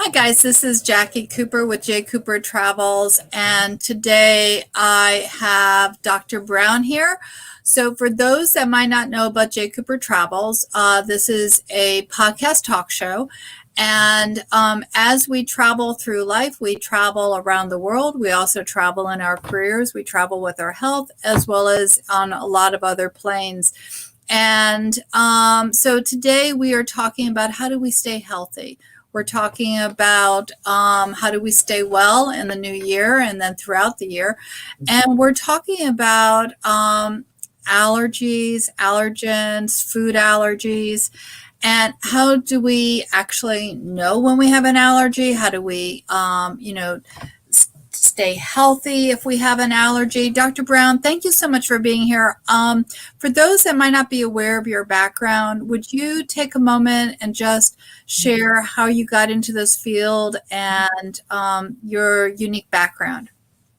Hi guys, this is Jacqui Cooper with JCooperTravels, and today I have Dr. Brown here. So for those that might not know about JCooperTravels, this is a podcast talk show, and as we travel through life, we travel around the world. We also travel in our careers. We travel with our health as well as on a lot of other planes. And so today we are talking about how do we stay healthy. We're talking about how do we stay well in the new year and then throughout the year. And we're talking about allergies, allergens, food allergies, and how do we actually know when we have an allergy? How do we, stay healthy if we have an allergy? Dr. Brown, thank you so much for being here. For those that might not be aware of your background, would you take a moment and just share how you got into this field and your unique background?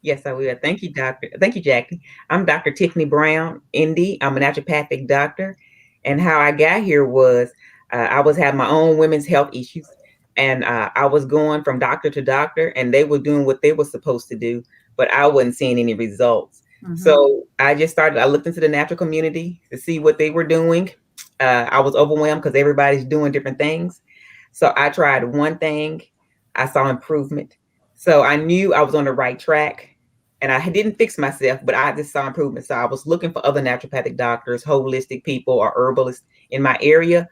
Yes, I will. Thank you, Doctor. Thank you, Jackie. I'm Dr. Tiffany Brown, ND. I'm a naturopathic doctor. And how I got here was I was having my own women's health issues. And I was going from doctor to doctor, and they were doing what they were supposed to do, but I wasn't seeing any results. Mhm. So I looked into the natural community to see what they were doing. I was overwhelmed because everybody's doing different things. So I tried one thing, I saw improvement. So I knew I was on the right track. And I didn't fix myself, but I just saw improvement. So I was looking for other naturopathic doctors, holistic people, or herbalists in my area.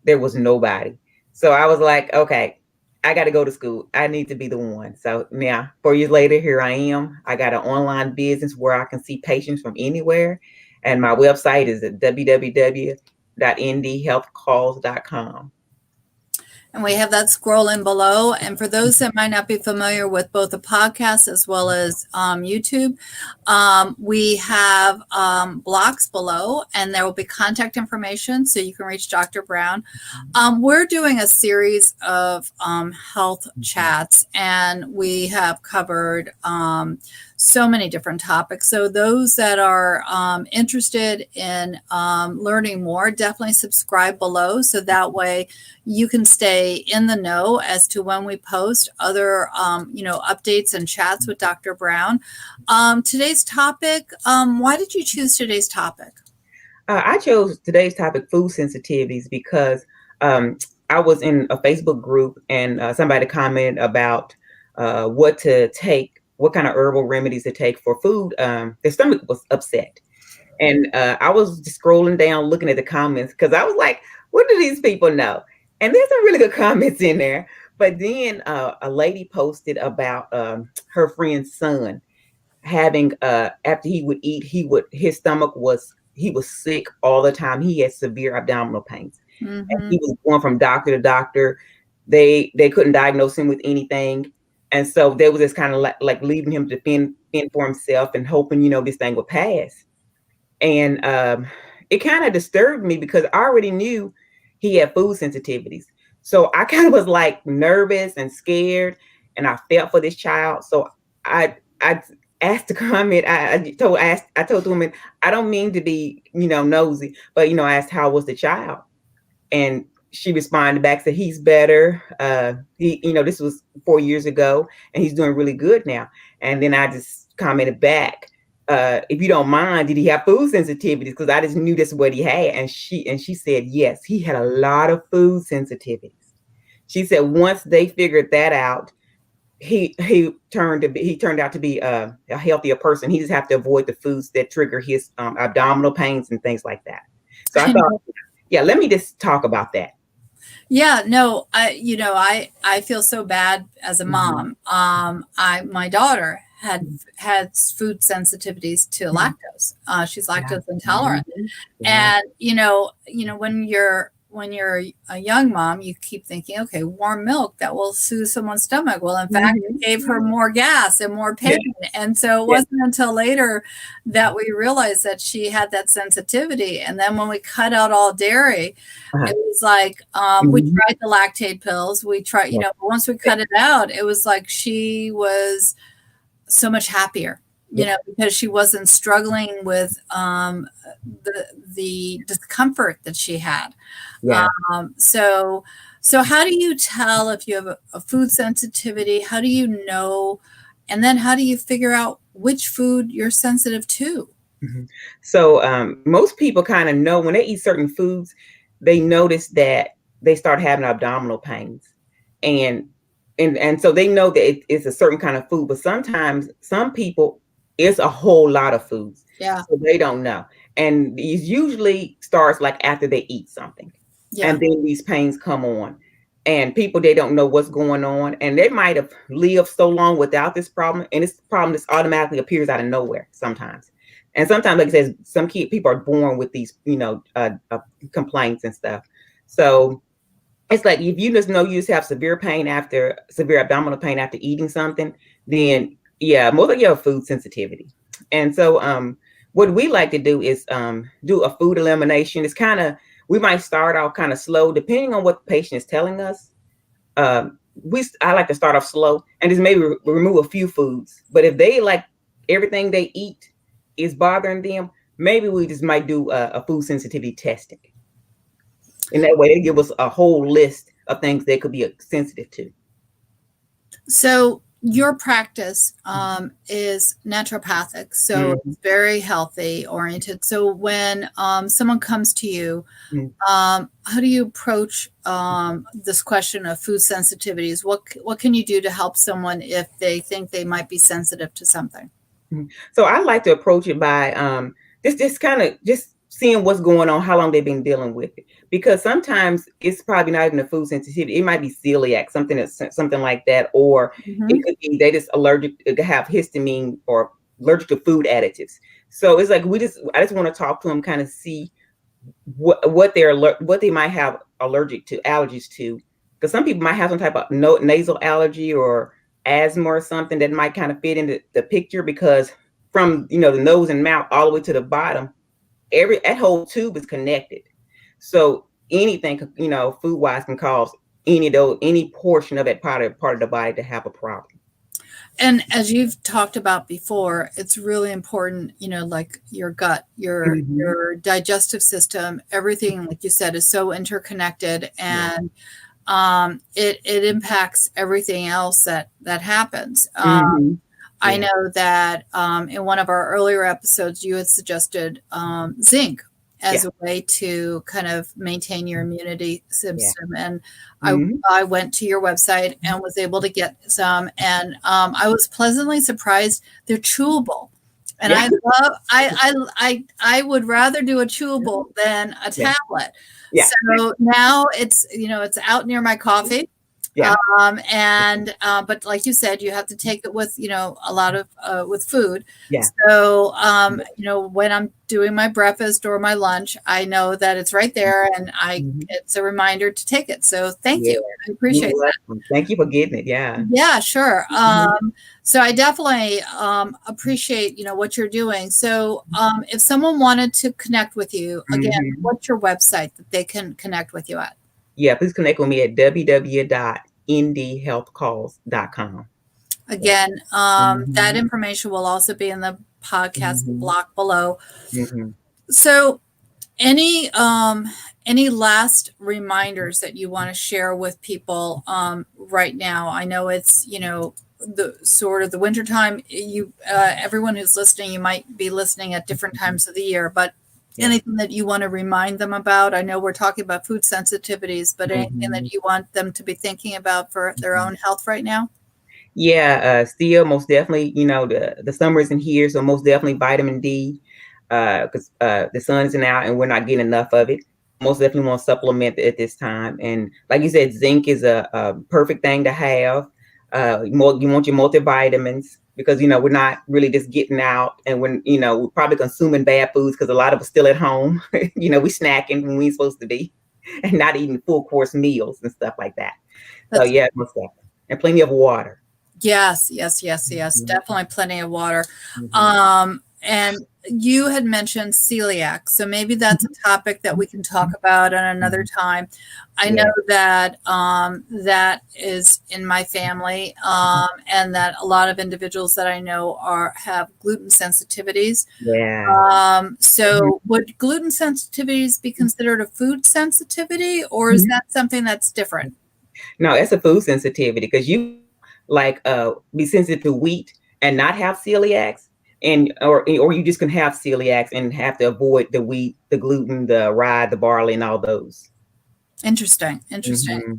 There was nobody. So I was like, okay, I got to go to school. I need to be the one. So now, 4 years later, here I am. I got an online business where I can see patients from anywhere. And my website is at www.ndhealthcalls.com. And we have that scrolling below. And for those that might not be familiar with both the podcast as well as YouTube, we have blocks below, and there will be contact information so you can reach Dr. Brown. We're doing a series of health chats, and we have covered so many different topics. So those that are interested in learning more, definitely subscribe below so that way you can stay in the know as to when we post other updates and chats with Dr. Brown. Today's topic, why did you choose today's topic? I chose today's topic, food sensitivities, because I was in a Facebook group and somebody commented about what to take, what kind of herbal remedies to take for food. Their stomach was upset. And I was just scrolling down, looking at the comments, because I was like, what do these people know? And there's some really good comments in there. But then a lady posted about her friend's son having after he would eat, his stomach he was sick all the time. He had severe abdominal pains. Mm-hmm. And he was going from doctor to doctor. They couldn't diagnose him with anything. And so they was just kind of like leaving him to fend for himself and hoping, this thing would pass. And it kind of disturbed me because I already knew he had food sensitivities. So I kind of was like nervous and scared, and I felt for this child. So I asked to comment. I told the woman, I don't mean to be, nosy, but I asked how was the child, and she responded back, said he's better. This was 4 years ago, and he's doing really good now. And then I just commented back, if you don't mind, did he have food sensitivities? Because I just knew this is what he had. And she said, yes, he had a lot of food sensitivities. She said once they figured that out, he turned out to be a healthier person. He just have to avoid the foods that trigger his abdominal pains and things like that. So I thought, yeah, let me just talk about that. Yeah, no, I feel so bad as a mom. My daughter had food sensitivities to lactose. She's lactose intolerant. And when you're a young mom, you keep thinking, okay, warm milk that will soothe someone's stomach. Well, in fact, it gave her more gas and more pain. And so it wasn't until later that we realized that she had that sensitivity. And then when we cut out all dairy, it was like we tried the lactate pills. We tried, once we cut it out, it was like she was so much happier. Because she wasn't struggling with the discomfort that she had. Yeah. So So how do you tell if you have a food sensitivity? How do you know? And then how do you figure out which food you're sensitive to? Mhm. So most people kind of know when they eat certain foods, they notice that they start having abdominal pains, and and so they know that it's a certain kind of food. But sometimes some people, it's a whole lot of foods, Yeah. so they don't know. And it usually starts like after they eat something, Yeah. and then these pains come on. And people, they don't know what's going on, and they might have lived so long without this problem, and this problem just automatically appears out of nowhere sometimes. And sometimes, like I said, some people are born with these, complaints and stuff. So it's like if you just know you just have severe abdominal pain after eating something, then yeah, most likely you have food sensitivity. And so what we like to do is do a food elimination. It's kind of, we might start off kind of slow, depending on what the patient is telling us. I like to start off slow and just maybe remove a few foods. But if they like everything they eat is bothering them, maybe we just might do a food sensitivity testing. And that way they give us a whole list of things they could be sensitive to. So your practice is naturopathic, so it's very healthy oriented. So when someone comes to you, how do you approach this question of food sensitivities? What can you do to help someone if they think they might be sensitive to something? So I like to approach it by just kind of just seeing what's going on, how long they've been dealing with it. Because sometimes it's probably not even a food sensitivity. It might be celiac, something like that, or it could be they just allergic to have histamine or allergic to food additives. So it's like I just want to talk to them, kind of see what they might have allergies to, because some people might have some type of nasal allergy or asthma or something that might kind of fit into the picture, because from the nose and mouth all the way to the bottom, that whole tube is connected. So anything food wise can cause any portion of that part of the body to have a problem. And as you've talked about before, it's really important, like your gut, your digestive system, everything, like you said, is so interconnected, and it impacts everything else that happens. I know that in one of our earlier episodes, you had suggested zinc as a way to kind of maintain your immunity system. And I went to your website and was able to get some, and I was pleasantly surprised. They're chewable. And I would rather do a chewable than a tablet. So now it's out near my coffee. But like you said, you have to take it with, a lot of, with food. So, when I'm doing my breakfast or my lunch, I know that it's right there, and it's a reminder to take it. So thank you. I appreciate that. Thank you for getting it. Yeah, sure. So I definitely appreciate, what you're doing. So if someone wanted to connect with you, again, what's your website that they can connect with you at? Please connect with me at www.ndhealthcalls.com. Again, that information will also be in the podcast block below. So any last reminders that you want to share with people right now? I know it's, the sort of the wintertime. Everyone who's listening, you might be listening at different times of the year, but anything that you want to remind them about? I know we're talking about food sensitivities, but anything that you want them to be thinking about for their own health right now? Still most definitely, the summer isn't here, so most definitely vitamin D, because the sun isn't out and we're not getting enough of it. Most definitely want to supplement at this time. And like you said, zinc is a perfect thing to have. You want your multivitamins, because we're not really just getting out, and when we're probably consuming bad foods, because a lot of us still at home. We snacking when we're supposed to be, and not eating full course meals and stuff like that. So most definitely, and plenty of water. Yes. Definitely plenty of water. And you had mentioned celiac, so maybe that's a topic that we can talk about at another time. I know that that is in my family, and that a lot of individuals that I know have gluten sensitivities. Yeah. So would gluten sensitivities be considered a food sensitivity, or is that something that's different? No, it's a food sensitivity because you like be sensitive to wheat and not have celiacs, and or you just can have celiacs and have to avoid the wheat, the gluten, the rye, the barley, and all those. Interesting.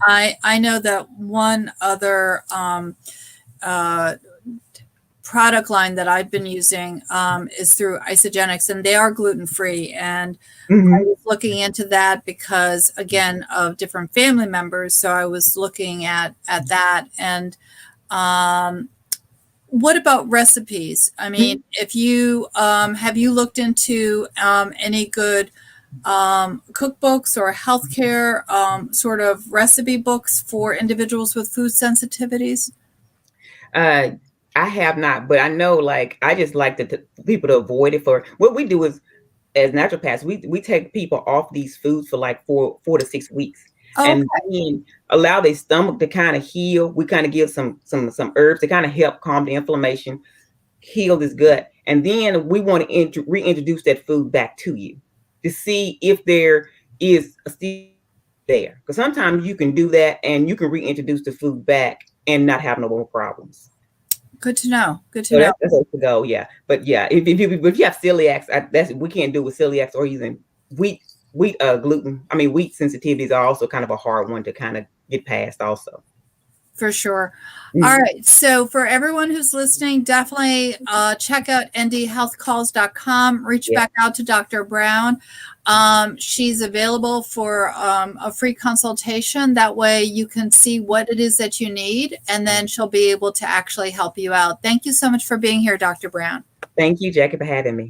I know that one other product line that I've been using is through Isogenics, and they are gluten free. And I was looking into that because, again, of different family members. So I was looking at that. And what about recipes? I mean, if you have you looked into any good cookbooks or healthcare sort of recipe books for individuals with food sensitivities? I have not, but I know like I just like people to avoid it. For what we do is, as naturopaths, we take people off these foods for like 4 to 6 weeks, Okay. and then allow their stomach to kind of heal. We kind of give some herbs to kind of help calm the inflammation, heal this gut, and then we want to reintroduce that food back to you to see if there is a still there. Because sometimes you can do that and you can reintroduce the food back and not have no more problems. Good to know. Good to So know. that's the way to go. Yeah, but yeah, if you have celiacs, that's we can't do with celiacs or even wheat gluten. I mean, wheat sensitivities are also kind of a hard one to kind of get past also. For sure. All right. So for everyone who's listening, definitely check out ndhealthcalls.com. Reach back out to Dr. Brown. She's available for a free consultation. That way you can see what it is that you need, and then she'll be able to actually help you out. Thank you so much for being here, Dr. Brown. Thank you, Jacqui, for having me.